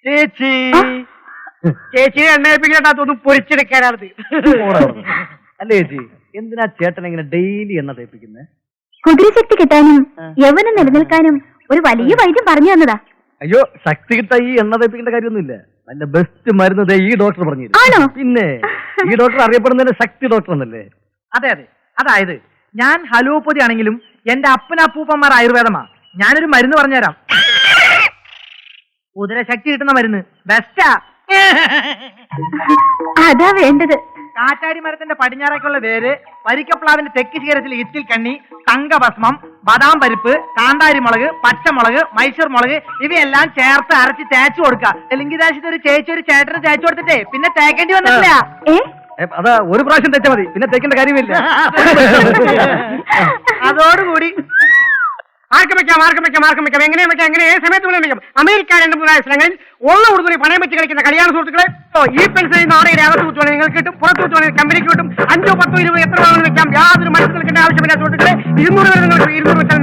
ചേച്ചി ചേച്ചിയെ എണ്ണയിപ്പിക്കാത്തൊന്നും പൊരിച്ചെടുക്കാനാണത്. അല്ലേ ചേച്ചി, എന്തിനാ ചേട്ടൻ ഇങ്ങനെ ഡെയിലി എണ്ണ തേപ്പിക്കുന്നത്? കുതിരശക്തി കിട്ടാനും യൗവനം നിലനിൽക്കാനും ഒരു വലിയ വൈദ്യം പറഞ്ഞു തന്നതാ. അയ്യോ, ശക്തി കിട്ടാ ഈ എണ്ണ തേപ്പിക്കേണ്ട കാര്യമൊന്നുമില്ല. നല്ല ബെസ്റ്റ് മരുന്ന് ഈ ഡോക്ടർ പറഞ്ഞു. ആണോ? പിന്നെ ഈ ഡോക്ടർ അറിയപ്പെടുന്നതിന്റെ ശക്തി ഡോക്ടർ എന്നല്ലേ? അതെ അതെ, അതായത് ഞാൻ ഹലോപ്പതി ആണെങ്കിലും എന്റെ അപ്പനപ്പൂപ്പന്മാർ ആയുർവേദമാ. ഞാനൊരു മരുന്ന് പറഞ്ഞുതരാം. കുതിരശക്തി കിട്ടുന്ന മരുന്ന് ബെസ്റ്റാ. അതാ വേണ്ടത്. കാറ്റാടി മരത്തിന്റെ പടിഞ്ഞാറേക്കുള്ള വേര്, വരിക്കപ്ലാവിന്റെ തെക്ക് ശിഖരത്തിൽ ഇത്തിൽ കണ്ണി, തങ്കഭസ്മം, ബദാം പരിപ്പ്, കാന്താരി മുളക്, പച്ചമുളക്, മൈസൂർ മുളക് ഇവയെല്ലാം ചേർത്ത് അരച്ച് തേച്ചു കൊടുക്കുക. തെലുങ്ക് ദേശത്ത് ഒരു ചേച്ചി ഒരു ചേട്ടന് തേച്ചു കൊടുത്തിട്ടേ പിന്നെ തേക്കേണ്ടി വന്നിട്ടില്ല. അതാ ഒരു പ്രാവശ്യം തെച്ചാൽ മതി, പിന്നെ തേക്കേണ്ട കാര്യമില്ല. അതോടുകൂടി ആർക്കും വെക്കാം, എങ്ങനെ ഏത് സമയത്ത് വെക്കാം. അമേരിക്ക 2-3 സ്ഥലങ്ങളിൽ ഉള്ള ഉടുതുണി പണയം വെച്ച് കളിക്കുന്ന കല്യാണ സുഹൃത്തുക്കളെ ഈ പെൻസിൽ നാടകയുടെ അകത്ത് കുത്തുവാണെങ്കിൽ നിങ്ങൾക്ക് കിട്ടും, പുറത്ത് കുത്തുവാണെങ്കിൽ കമ്പനിക്ക് കിട്ടും. 5, 10, 20 എത്ര വേണമെന്ന് വെക്കാം. യാതൊരു മനസ്സിൽ നിൽക്കേണ്ട ആവശ്യമില്ല സുഹൃത്തുക്കളെ. 200 വരെ നിങ്ങൾക്ക് 200 വെച്ചാൽ